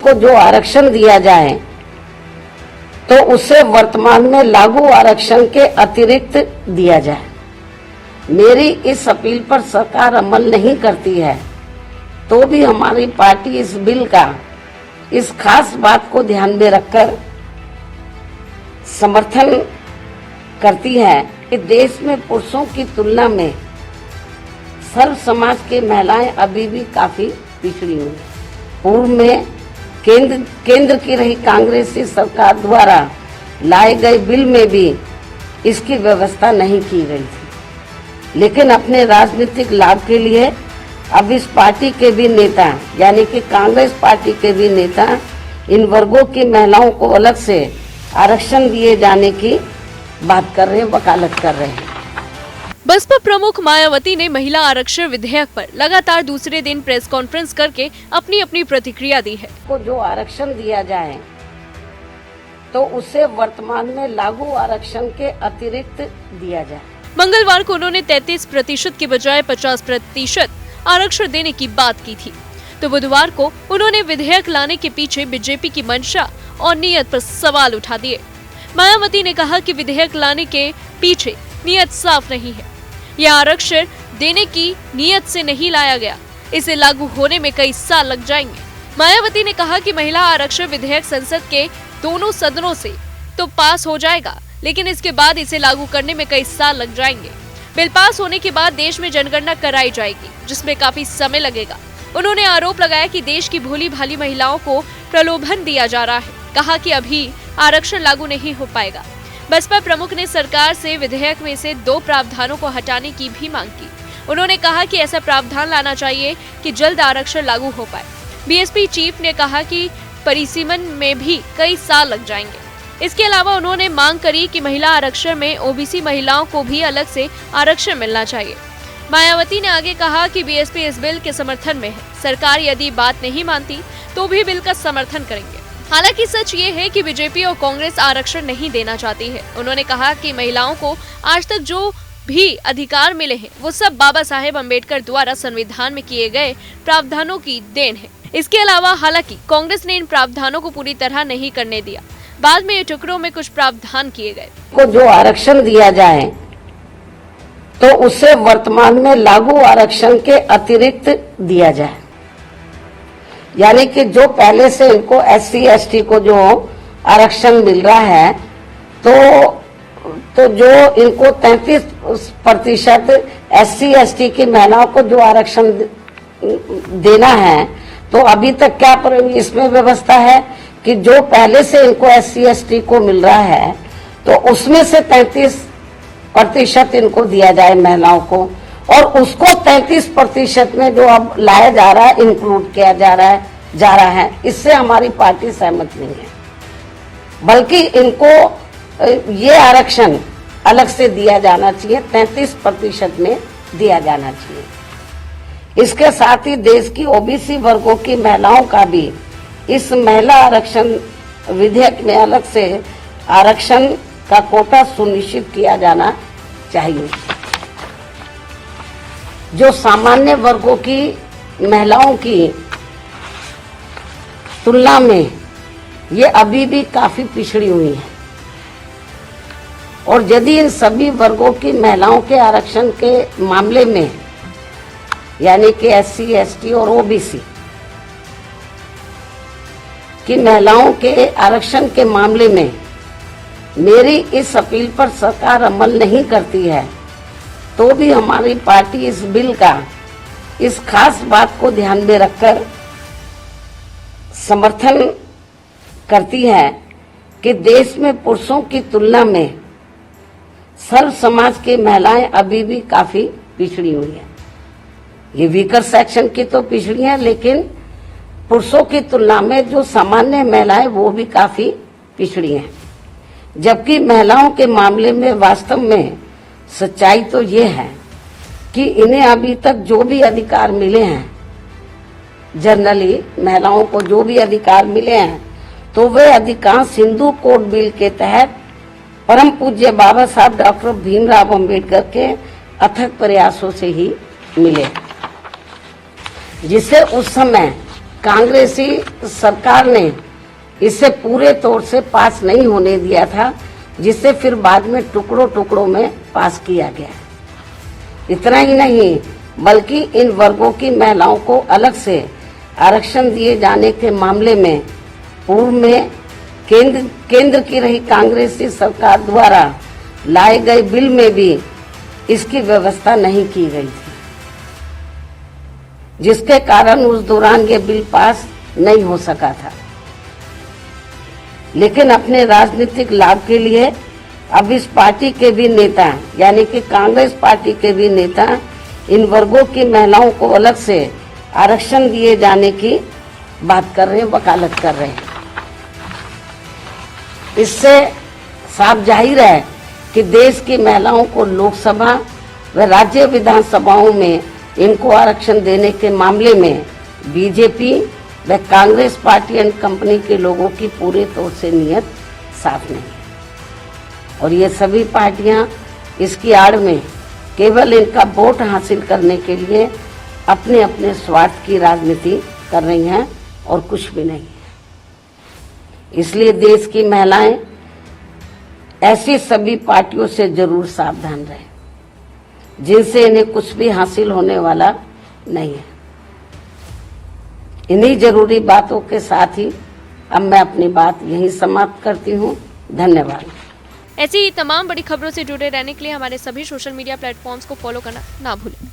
को जो आरक्षण दिया जाए तो उसे वर्तमान में लागू आरक्षण के अतिरिक्त दिया जाए। मेरी इस अपील पर सरकार अमल नहीं करती है तो भी हमारी पार्टी इस बिल का इस खास बात को ध्यान में रखकर समर्थन करती है कि देश में पुरुषों की तुलना में सर्व समाज की महिलाएं अभी भी काफी पिछड़ी हुई हैं। पूर्व में केंद्र की रही कांग्रेसी सरकार द्वारा लाए गए बिल में भी इसकी व्यवस्था नहीं की गई थी, लेकिन अपने राजनीतिक लाभ के लिए अब इस पार्टी के भी नेता यानी कि कांग्रेस पार्टी के भी नेता इन वर्गों की महिलाओं को अलग से आरक्षण दिए जाने की बात कर रहे हैं, वकालत कर रहे हैं। बसपा प्रमुख मायावती ने महिला आरक्षण विधेयक पर लगातार दूसरे दिन प्रेस कॉन्फ्रेंस करके अपनी अपनी प्रतिक्रिया दी है। को जो आरक्षण दिया जाए तो उसे वर्तमान में लागू आरक्षण के अतिरिक्त दिया जाए। मंगलवार को उन्होंने 33% के बजाय 50% आरक्षण देने की बात की थी, तो बुधवार को उन्होंने विधेयक लाने के पीछे बीजेपी की मंशा और नीयत पर सवाल उठा दिए। मायावती ने कहा कि विधेयक लाने के पीछे नीयत साफ नहीं है। यह आरक्षण देने की नीयत से नहीं लाया गया, इसे लागू होने में कई साल लग जाएंगे। मायावती ने कहा कि महिला आरक्षण विधेयक संसद के दोनों सदनों से तो पास हो जाएगा, लेकिन इसके बाद इसे लागू करने में कई साल लग जाएंगे। बिल पास होने के बाद देश में जनगणना कराई जाएगी, जिसमें काफी समय लगेगा। उन्होंने आरोप लगाया कि देश की भोली भाली महिलाओं को प्रलोभन दिया जा रहा है। कहा कि अभी आरक्षण लागू नहीं हो पाएगा। बसपा प्रमुख ने सरकार से विधेयक में से 2 प्रावधानों को हटाने की भी मांग की। उन्होंने कहा कि ऐसा प्रावधान लाना चाहिए कि जल्द आरक्षण लागू हो पाए। बीएसपी चीफ ने कहा कि परिसीमन में भी कई साल लग जाएंगे। इसके अलावा उन्होंने मांग करी कि महिला आरक्षण में ओबीसी महिलाओं को भी अलग से आरक्षण मिलना चाहिए। मायावती ने आगे कहा कि बीएसपी इस बिल के समर्थन में है। सरकार यदि बात नहीं मानती तो भी बिल का समर्थन करेंगे। हालांकि सच ये है कि बीजेपी और कांग्रेस आरक्षण नहीं देना चाहती है। उन्होंने कहा कि महिलाओं को आज तक जो भी अधिकार मिले हैं वो सब बाबा साहेब अम्बेडकर द्वारा संविधान में किए गए प्रावधानों की देन है। इसके अलावा हालांकि कांग्रेस ने इन प्रावधानों को पूरी तरह नहीं करने दिया। बाद में ये टुकड़ों में कुछ प्रावधान किए गए। को जो आरक्षण दिया जाए तो उसे वर्तमान में लागू आरक्षण के अतिरिक्त दिया जाए, यानी कि जो पहले से इनको एससी एसटी को जो आरक्षण मिल रहा है तो जो इनको 33% एससी एसटी की महिलाओं को जो आरक्षण देना है, तो अभी तक क्या इसमें व्यवस्था है कि जो पहले से इनको एससी एसटी को मिल रहा है तो उसमें से 33% इनको दिया जाए महिलाओं को, और उसको 33% में जो अब लाया जा रहा है, इंक्लूड किया जा रहा है, इससे हमारी पार्टी सहमत नहीं है। बल्कि इनको ये आरक्षण अलग से दिया जाना चाहिए, 33% में दिया जाना चाहिए। इसके साथ ही देश की ओबीसी वर्गों की महिलाओं का भी इस महिला आरक्षण विधेयक में अलग से आरक्षण का कोटा सुनिश्चित किया जाना चाहिए। जो सामान्य वर्गों की महिलाओं की तुलना में ये अभी भी काफी पिछड़ी हुई है, और यदि इन सभी वर्गों की महिलाओं के आरक्षण के मामले में यानी कि एससी एसटी और ओबीसी की महिलाओं के आरक्षण के मामले में मेरी इस अपील पर सरकार अमल नहीं करती है तो भी हमारी पार्टी इस बिल का इस खास बात को ध्यान में रखकर समर्थन करती है कि देश में पुरुषों की तुलना में सर्व समाज की महिलाएं अभी भी काफी पिछड़ी हुई हैं। ये वीकर सेक्शन की तो पिछड़ी हैं, लेकिन पुरुषों की तुलना में जो सामान्य महिलाएं वो भी काफी पिछड़ी हैं। जबकि महिलाओं के मामले में वास्तव में सच्चाई तो ये है कि इन्हें अभी तक जो भी अधिकार मिले हैं, जनरली महिलाओं को जो भी अधिकार मिले हैं, तो वे अधिकांश हिंदू कोड बिल के तहत परम पूज्य बाबा साहब डॉक्टर भीमराव अंबेडकर के अथक प्रयासों से ही मिले, जिसे उस समय कांग्रेसी सरकार ने इसे पूरे तौर से पास नहीं होने दिया था, जिसे फिर बाद में टुकड़ों टुकड़ों में पास किया गया। इतना ही नहीं बल्कि इन वर्गों की महिलाओं को अलग से आरक्षण दिए जाने के मामले में पूर्व में केंद्र की रही कांग्रेसी सरकार द्वारा लाए गए बिल में भी इसकी व्यवस्था नहीं की गई थी, जिसके कारण उस दौरान ये बिल पास नहीं हो सका था। लेकिन अपने राजनीतिक लाभ के लिए अब इस पार्टी के भी नेता यानी कि कांग्रेस पार्टी के भी नेता इन वर्गों की महिलाओं को अलग से आरक्षण दिए जाने की बात कर रहे हैं, वकालत कर रहे हैं। इससे साफ जाहिर है कि देश की महिलाओं को लोकसभा व राज्य विधानसभाओं में इनको आरक्षण देने के मामले में बीजेपी व कांग्रेस पार्टी एंड कंपनी के लोगों की पूरे तौर से नीयत साफ नहीं है और ये सभी पार्टियां इसकी आड़ में केवल इनका वोट हासिल करने के लिए अपने अपने स्वार्थ की राजनीति कर रही हैं और कुछ भी नहीं है। इसलिए देश की महिलाएं ऐसी सभी पार्टियों से जरूर सावधान रहें जिनसे इन्हें कुछ भी हासिल होने वाला नहीं है। इन्हीं जरूरी बातों के साथ ही अब मैं अपनी बात यहीं समाप्त करती हूँ। धन्यवाद। ऐसी ही तमाम बड़ी खबरों से जुड़े रहने के लिए हमारे सभी सोशल मीडिया प्लेटफॉर्म्स को फॉलो करना ना भूलें।